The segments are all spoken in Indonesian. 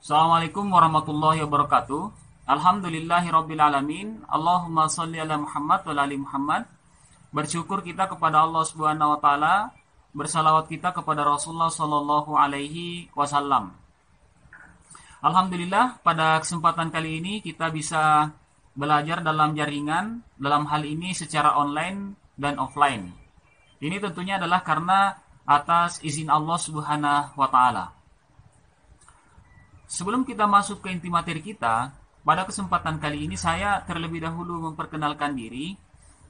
Assalamualaikum warahmatullahi wabarakatuh. Alhamdulillahirabbil alamin. Allahumma shalli ala Muhammad wa ala ali Muhammad. Bersyukur kita kepada Allah Subhanahu wa taala, bersalawat kita kepada Rasulullah sallallahu alaihi wasallam. Alhamdulillah, pada kesempatan kali ini kita bisa belajar dalam jaringan, dalam hal ini secara online dan offline. Ini tentunya adalah karena atas izin Allah Subhanahu wa taala. Sebelum kita masuk ke inti materi kita, pada kesempatan kali ini saya terlebih dahulu memperkenalkan diri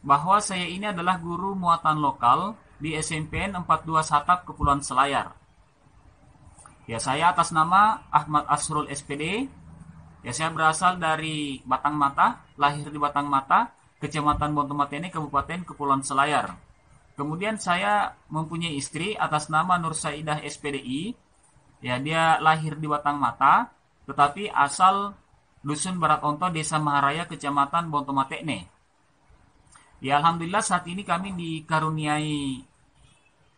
bahwa saya ini adalah guru muatan lokal di SMPN 42 Satap Kepulauan Selayar. Ya, saya atas nama Ahmad Asrul SPD. Ya, saya berasal dari Batang Mata, lahir di Batang Mata, Kecamatan Bontomatene, Kabupaten Kepulauan Selayar. Kemudian saya mempunyai istri atas nama Nur Saidah SPDI. Ya, dia lahir di Batang Mata, tetapi asal Dusun Barat Onto, Desa Maharaya, Kecamatan Bontomatene. Ya, alhamdulillah saat ini kami dikaruniai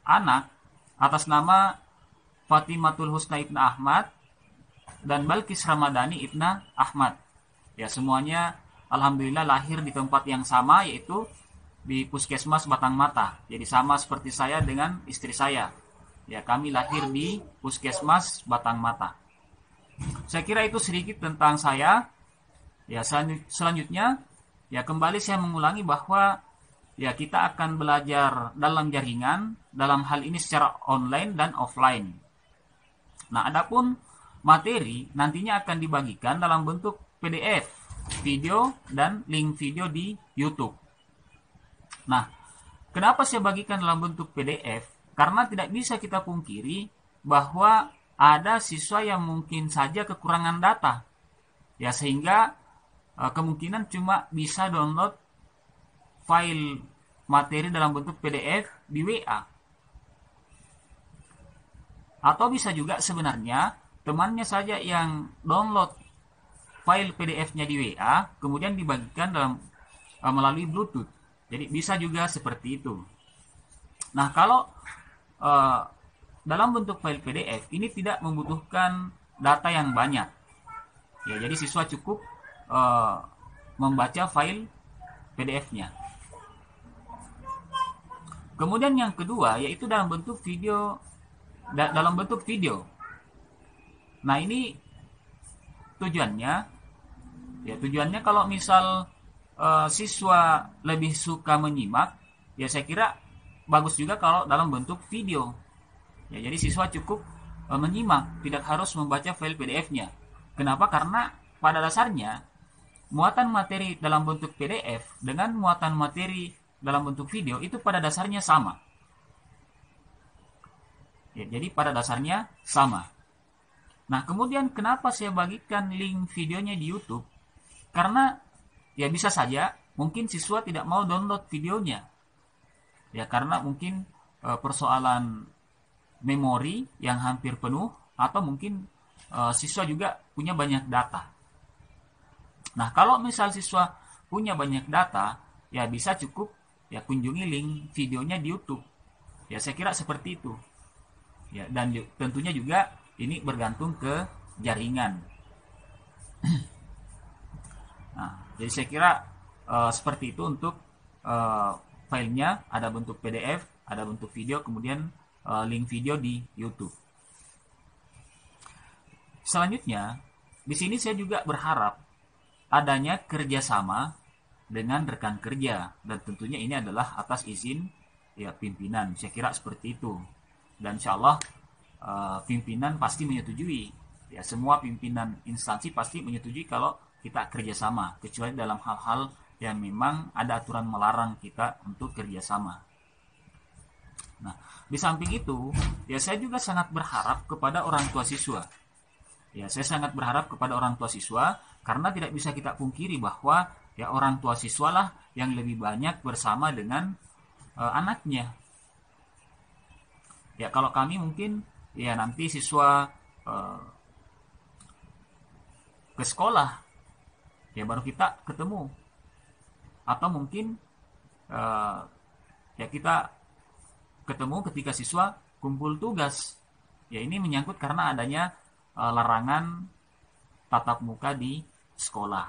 anak atas nama Fatimatul Husna Ibna Ahmad dan Balkis Ramadhani Ibna Ahmad. Ya, semuanya alhamdulillah lahir di tempat yang sama, yaitu di Puskesmas Batang Mata. Jadi sama seperti saya dengan istri saya. Ya, kami lahir di Puskesmas Batang Mata. Saya kira itu sedikit tentang saya. Ya, selanjutnya ya kembali saya mengulangi bahwa ya kita akan belajar dalam jaringan, dalam hal ini secara online dan offline. Nah, adapun materi nantinya akan dibagikan dalam bentuk PDF, video dan link video di YouTube. Nah, kenapa saya bagikan dalam bentuk PDF? Karena tidak bisa kita pungkiri bahwa ada siswa yang mungkin saja kekurangan data. Ya, sehingga kemungkinan cuma bisa download file materi dalam bentuk PDF di WA. Atau bisa juga sebenarnya temannya saja yang download file PDF-nya di WA, kemudian dibagikan dalam melalui Bluetooth. Jadi bisa juga seperti itu. Nah, kalau dalam bentuk file PDF ini tidak membutuhkan data yang banyak. Ya, jadi siswa cukup membaca file PDF-nya. Kemudian yang kedua yaitu dalam bentuk video, Nah, ini tujuannya kalau misal siswa lebih suka menyimak, ya saya kira bagus juga kalau dalam bentuk video. Ya, jadi siswa cukup menyimak, tidak harus membaca file PDF-nya. Kenapa? Karena pada dasarnya muatan materi dalam bentuk PDF dengan muatan materi dalam bentuk video itu pada dasarnya sama. Ya, jadi pada dasarnya sama. Nah, kemudian kenapa saya bagikan link videonya di YouTube? Karena ya bisa saja mungkin siswa tidak mau download videonya. Ya, karena mungkin persoalan memori yang hampir penuh, atau mungkin siswa juga punya banyak data. Nah, kalau misal siswa punya banyak data, ya bisa cukup ya kunjungi link videonya di YouTube. Ya, saya kira seperti itu. Ya, dan tentunya juga ini bergantung ke jaringan. Nah, jadi saya kira seperti itu untuk filenya, ada bentuk PDF, ada bentuk video, kemudian link video di YouTube. Selanjutnya, di sini saya juga berharap adanya kerjasama dengan rekan kerja, dan tentunya ini adalah atas izin ya pimpinan. Saya kira seperti itu, dan insya Allah pimpinan pasti menyetujui. Ya, semua pimpinan instansi pasti menyetujui kalau kita kerjasama, kecuali dalam hal-hal yang memang ada aturan melarang kita untuk kerjasama. Nah, di samping itu, ya saya juga sangat berharap kepada orang tua siswa. Ya, saya sangat berharap kepada orang tua siswa, karena tidak bisa kita pungkiri bahwa ya orang tua siswa lah yang lebih banyak bersama dengan anaknya. Ya, kalau kami mungkin ya nanti siswa ke sekolah, ya baru kita ketemu. Atau mungkin ya kita ketemu ketika siswa kumpul tugas. Ya, ini menyangkut karena adanya larangan tatap muka di sekolah.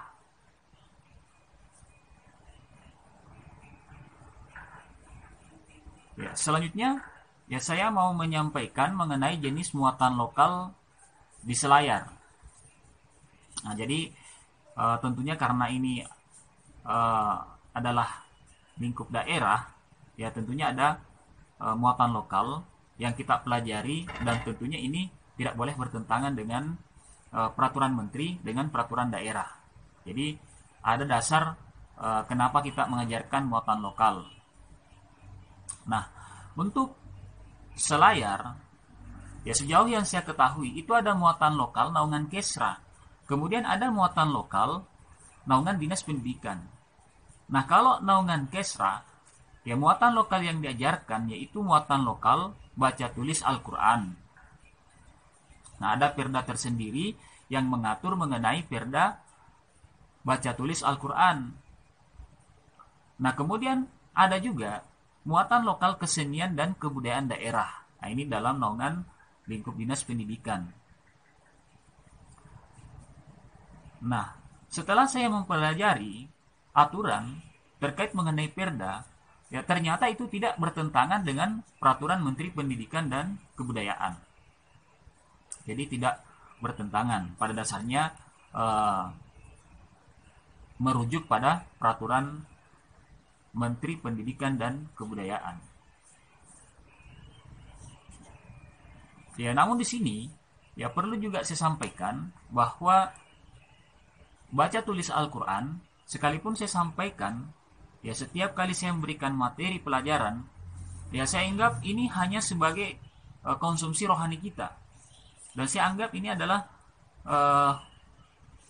Ya, selanjutnya ya saya mau menyampaikan mengenai jenis muatan lokal di Selayar. Nah, jadi tentunya karena ini adalah lingkup daerah, ya tentunya ada muatan lokal yang kita pelajari, dan tentunya ini tidak boleh bertentangan dengan peraturan menteri dengan peraturan daerah. Jadi ada dasar kenapa kita mengajarkan muatan lokal. Nah, untuk Selayar, ya sejauh yang saya ketahui itu ada muatan lokal naungan Kesra. Kemudian ada muatan lokal naungan Dinas Pendidikan. Nah, kalau naungan Kesra, ya muatan lokal yang diajarkan yaitu muatan lokal baca tulis Al-Quran. Nah, ada perda tersendiri yang mengatur mengenai perda baca tulis Al-Quran. Nah, kemudian ada juga muatan lokal kesenian dan kebudayaan daerah. Nah, ini dalam naungan lingkup Dinas Pendidikan. Nah, setelah saya mempelajari aturan terkait mengenai perda, ya ternyata itu tidak bertentangan dengan peraturan Menteri Pendidikan dan Kebudayaan. Jadi tidak bertentangan. Pada dasarnya merujuk pada peraturan Menteri Pendidikan dan Kebudayaan. Ya, namun di sini ya perlu juga saya sampaikan bahwa baca tulis Al-Quran, sekalipun saya sampaikan ya setiap kali saya memberikan materi pelajaran, ya saya anggap ini hanya sebagai konsumsi rohani kita, dan saya anggap ini adalah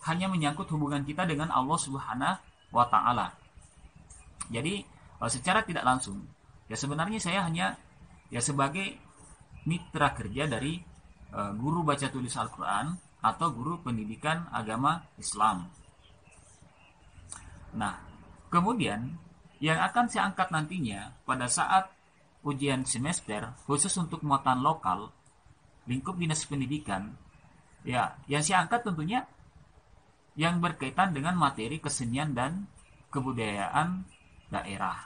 hanya menyangkut hubungan kita dengan Allah Subhanahu wa Ta'ala. Jadi secara tidak langsung ya sebenarnya saya hanya ya sebagai mitra kerja dari guru baca tulis Al-Quran atau guru pendidikan agama Islam. Nah, kemudian yang akan saya angkat nantinya pada saat ujian semester khusus untuk muatan lokal lingkup Dinas Pendidikan, ya yang saya angkat tentunya yang berkaitan dengan materi kesenian dan kebudayaan daerah.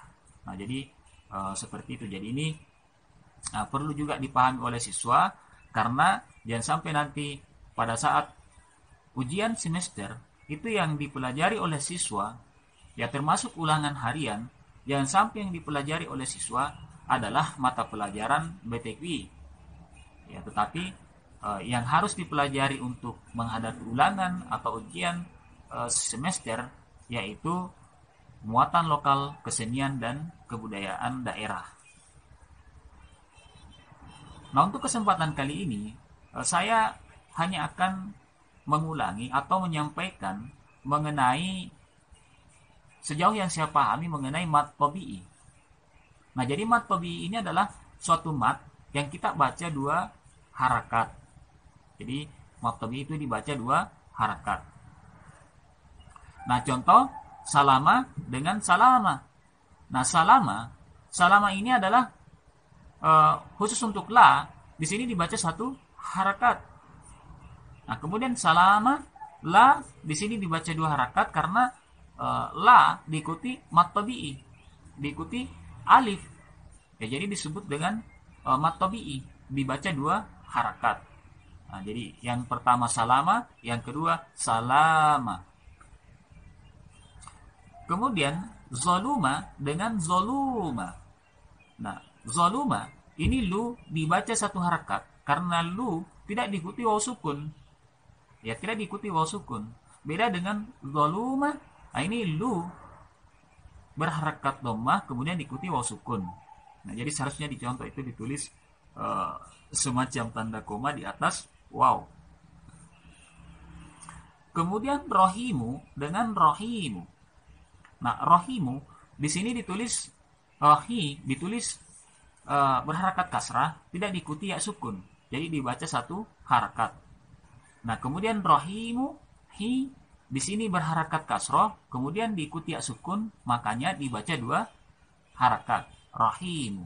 Nah, jadi seperti itu. Jadi ini perlu juga dipahami oleh siswa, karena jangan sampai nanti pada saat ujian semester itu yang dipelajari oleh siswa, ya termasuk ulangan harian, jangan sampai yang dipelajari oleh siswa adalah mata pelajaran BTQ. Ya, tetapi yang harus dipelajari untuk menghadapi ulangan atau ujian semester yaitu muatan lokal, kesenian, dan kebudayaan daerah. Nah, untuk kesempatan kali ini, saya hanya akan mengulangi atau menyampaikan mengenai sejauh yang saya pahami mengenai mat tabi'i. Nah, jadi mat tabi'i ini adalah suatu mat yang kita baca dua harakat. Jadi, mat tabi'i itu dibaca dua harakat. Nah, contoh salama dengan salama. Nah, salama ini adalah khusus untuk la, di sini dibaca satu harakat. Nah, kemudian salama la di sini dibaca dua harakat karena la diikuti mat tabi'i, diikuti alif. Ya, jadi disebut dengan mat tabi'i, dibaca dua harakat. Nah, jadi yang pertama salama, yang kedua salama. Kemudian zaluma dengan zaluma. Nah, zaluma ini lu dibaca satu harakat karena lu tidak diikuti waw sukun. Ya, tidak diikuti waw sukun. Beda dengan zaluma, nah ini lu berharakat dhammah kemudian diikuti waw sukun. Nah, jadi seharusnya dicontoh itu ditulis semacam tanda koma di atas waw. Kemudian rohimu dengan rohimu. Nah, rohimu di sini ditulis ditulis berharakat kasrah, tidak diikuti ya sukun. Jadi dibaca satu harakat. Nah, kemudian rohimu hi di sini berharakat kasrah, kemudian diikuti ya sukun, makanya dibaca dua harakat. Rohimu.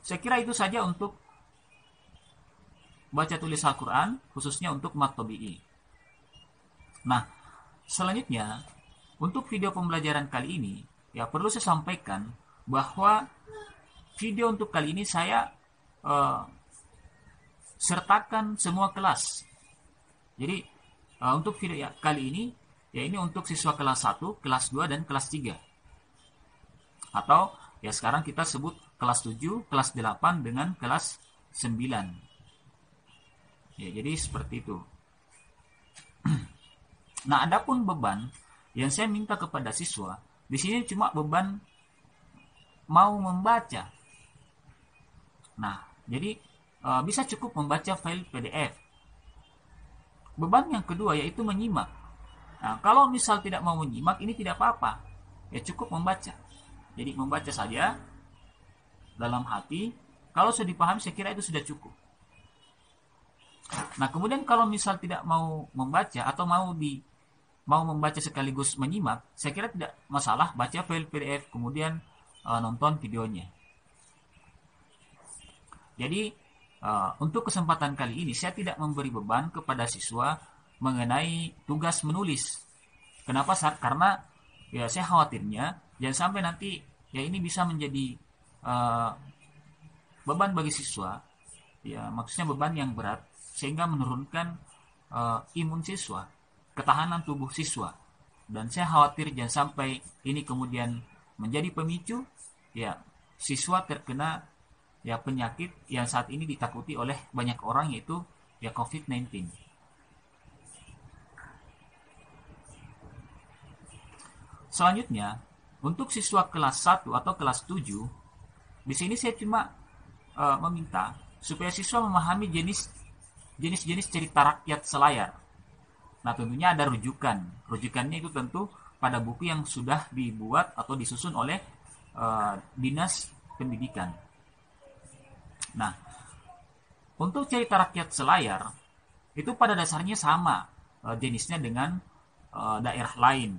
Saya kira itu saja untuk baca tulis Al-Quran, khususnya untuk mat tabi'i. Nah, selanjutnya, untuk video pembelajaran kali ini, ya perlu saya sampaikan bahwa video untuk kali ini saya sertakan semua kelas. Jadi, untuk video ya, kali ini, ya ini untuk siswa kelas 1, kelas 2, dan kelas 3. Atau, ya sekarang kita sebut kelas 7, kelas 8, dengan kelas 9. Ya, jadi seperti itu. Nah, adapun beban yang saya minta kepada siswa, di sini cuma beban mau membaca. Nah, jadi bisa cukup membaca file PDF. Beban yang kedua yaitu menyimak. Nah, kalau misal tidak mau menyimak, ini tidak apa-apa. Ya cukup membaca. Jadi membaca saja dalam hati. Kalau sudah dipahami, saya kira itu sudah cukup. Nah, kemudian kalau misal tidak mau membaca atau mau membaca sekaligus menyimak, saya kira tidak masalah, baca file PDF kemudian nonton videonya. Jadi untuk kesempatan kali ini saya tidak memberi beban kepada siswa mengenai tugas menulis. Kenapa? Karena ya saya khawatirnya jangan sampai nanti ya ini bisa menjadi beban bagi siswa. Ya maksudnya beban yang berat sehingga menurunkan imun siswa, ketahanan tubuh siswa. Dan saya khawatir jangan sampai ini kemudian menjadi pemicu ya siswa terkena ya penyakit yang saat ini ditakuti oleh banyak orang, yaitu ya COVID-19. Selanjutnya, untuk siswa kelas 1 atau kelas 7, di sini saya cuma meminta supaya siswa memahami jenis-jenis cerita rakyat selayar. Nah, tentunya ada rujukan. Rujukannya itu tentu pada buku yang sudah dibuat atau disusun oleh Dinas Pendidikan. Nah, untuk cerita rakyat selayar, itu pada dasarnya sama jenisnya dengan daerah lain.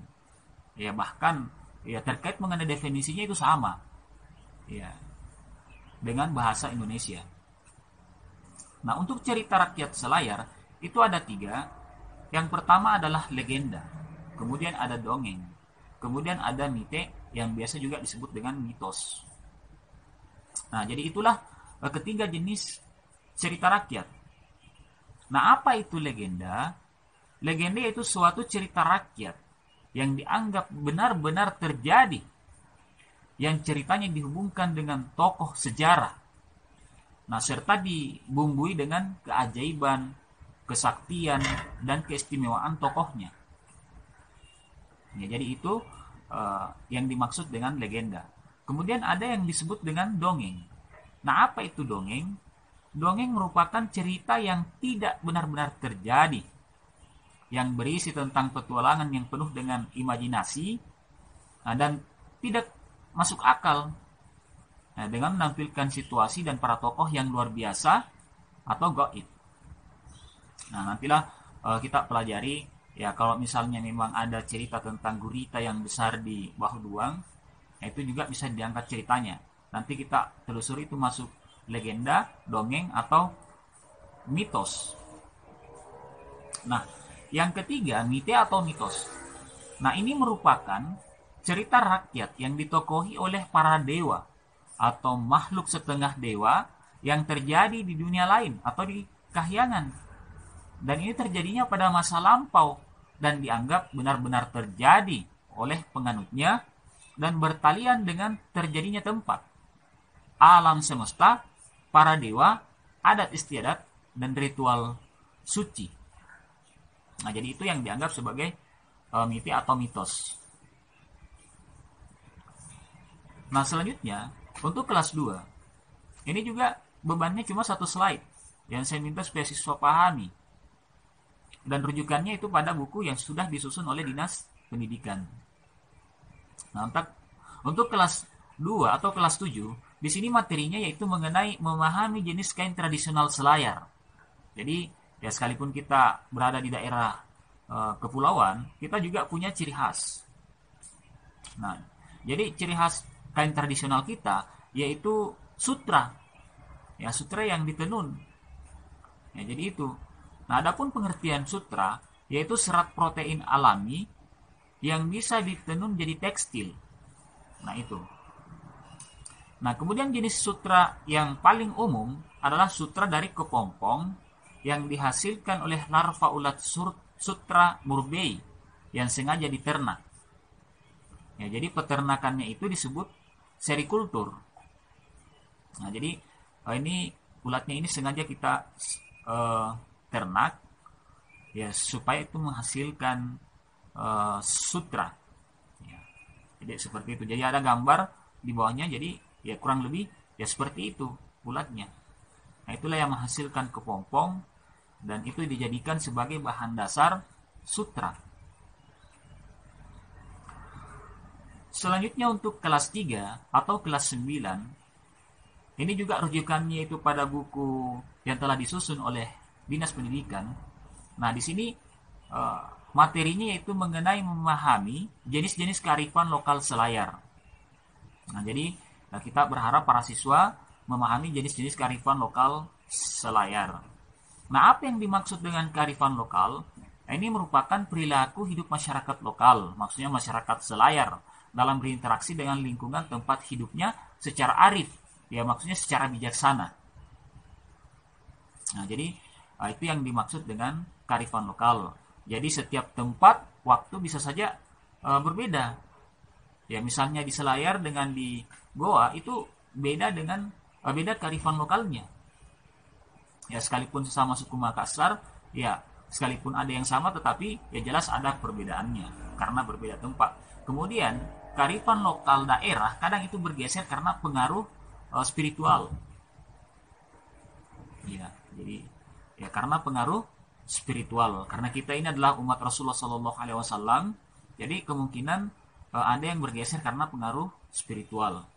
Ya, bahkan ya terkait mengenai definisinya itu sama. Ya, dengan bahasa Indonesia. Nah, untuk cerita rakyat selayar, itu ada 3. Yang pertama adalah legenda, kemudian ada dongeng, kemudian ada mite yang biasa juga disebut dengan mitos. Nah, jadi itulah ketiga jenis cerita rakyat. Nah, apa itu legenda? Legenda itu suatu cerita rakyat yang dianggap benar-benar terjadi, yang ceritanya dihubungkan dengan tokoh sejarah. Nah, serta dibumbui dengan keajaiban, kesaktian, dan keistimewaan tokohnya. Ya, jadi itu yang dimaksud dengan legenda. Kemudian ada yang disebut dengan dongeng. Nah, apa itu dongeng? Dongeng merupakan cerita yang tidak benar-benar terjadi, yang berisi tentang petualangan yang penuh dengan imajinasi, dan tidak masuk akal, dengan menampilkan situasi dan para tokoh yang luar biasa atau gaib. Nah, nantilah kita pelajari ya, kalau misalnya memang ada cerita tentang gurita yang besar di Bahu Duang, itu juga bisa diangkat ceritanya. Nanti kita telusuri itu masuk legenda, dongeng, atau mitos. Nah, yang ketiga, mite atau mitos. Nah, ini merupakan cerita rakyat yang ditokohi oleh para dewa atau makhluk setengah dewa yang terjadi di dunia lain atau di kahyangan. Dan ini terjadinya pada masa lampau dan dianggap benar-benar terjadi oleh penganutnya dan bertalian dengan terjadinya tempat, alam semesta, para dewa, adat istiadat, dan ritual suci. Nah, jadi itu yang dianggap sebagai mite atau mitos. Nah, selanjutnya untuk kelas 2, ini juga bebannya cuma 1 slide yang saya minta supaya siswa pahami. Dan rujukannya itu pada buku yang sudah disusun oleh Dinas Pendidikan. Nah, untuk kelas 2 atau kelas 7, di sini materinya yaitu mengenai memahami jenis kain tradisional selayar. Jadi, ya sekalipun kita berada di daerah kepulauan, kita juga punya ciri khas. Nah, jadi ciri khas kain tradisional kita yaitu sutra. Ya, sutra yang ditenun. Ya, jadi itu. Nah, adapun pengertian sutra yaitu serat protein alami yang bisa ditenun jadi tekstil. Nah, itu. Nah, kemudian jenis sutra yang paling umum adalah sutra dari kepompong yang dihasilkan oleh larva ulat sutra murbei yang sengaja diternak. Ya, jadi peternakannya itu disebut serikultur. Nah, jadi ini ulatnya ini sengaja kita ternak ya supaya itu menghasilkan sutra. Ya, jadi seperti itu. Jadi ada gambar di bawahnya. Jadi ya kurang lebih ya seperti itu ulatnya. Nah, itulah yang menghasilkan kepompong dan itu dijadikan sebagai bahan dasar sutra. Selanjutnya untuk kelas 3 atau kelas 9, ini juga rujukannya itu pada buku yang telah disusun oleh Dinas Pendidikan. Nah, di sini materinya yaitu mengenai memahami jenis-jenis kearifan lokal Selayar. Nah, jadi kita berharap para siswa memahami jenis-jenis kearifan lokal Selayar. Nah, apa yang dimaksud dengan kearifan lokal? Ini merupakan perilaku hidup masyarakat lokal, maksudnya masyarakat Selayar, dalam berinteraksi dengan lingkungan tempat hidupnya secara arif, ya maksudnya secara bijaksana. Nah, jadi itu yang dimaksud dengan kearifan lokal. Jadi setiap tempat, waktu bisa saja berbeda. Ya misalnya di Selayar dengan di Goa itu beda dengan beda kearifan lokalnya. Ya sekalipun sesama suku Makassar, ya sekalipun ada yang sama tetapi ya jelas ada perbedaannya karena berbeda tempat. Kemudian kearifan lokal daerah kadang itu bergeser karena pengaruh spiritual. Ya, jadi ya karena pengaruh spiritual. Karena kita ini adalah umat Rasulullah Shallallahu Alaihi Wasallam, jadi kemungkinan ada yang bergeser karena pengaruh spiritual.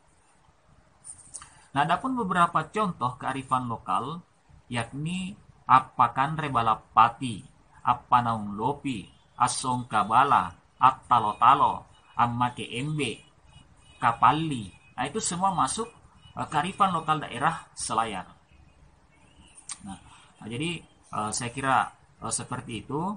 Nah, adapun beberapa contoh kearifan lokal, yakni Apakan Rebalapati, Apanaung Lopi, Asong Kabala, Attalo-talo, Ammake Embe, Kapali. Nah, itu semua masuk kearifan lokal daerah Selayar. Nah, jadi saya kira seperti itu.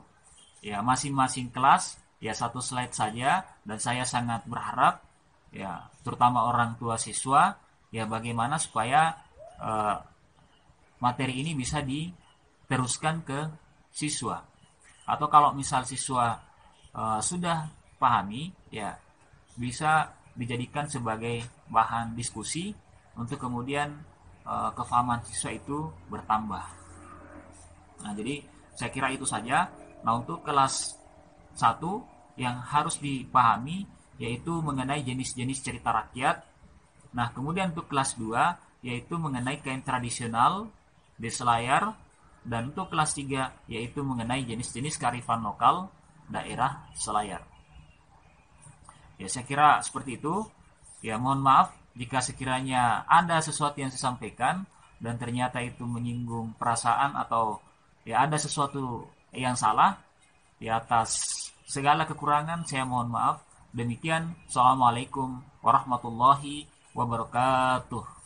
Ya, masing-masing kelas ya satu slide saja dan saya sangat berharap ya terutama orang tua siswa ya bagaimana supaya materi ini bisa diteruskan ke siswa. Atau kalau misal siswa sudah pahami ya bisa dijadikan sebagai bahan diskusi untuk kemudian kefahaman siswa itu bertambah. Nah, jadi saya kira itu saja. Nah, untuk kelas 1 yang harus dipahami yaitu mengenai jenis-jenis cerita rakyat. Nah, kemudian untuk kelas 2 yaitu mengenai kain tradisional di Selayar, dan untuk kelas 3 yaitu mengenai jenis-jenis kearifan lokal daerah Selayar. Ya, saya kira seperti itu. Ya, mohon maaf jika sekiranya ada sesuatu yang saya sampaikan dan ternyata itu menyinggung perasaan atau ya ada sesuatu yang salah. Ya, atas segala kekurangan saya mohon maaf. Demikian, Assalamualaikum warahmatullahi wabarakatuh.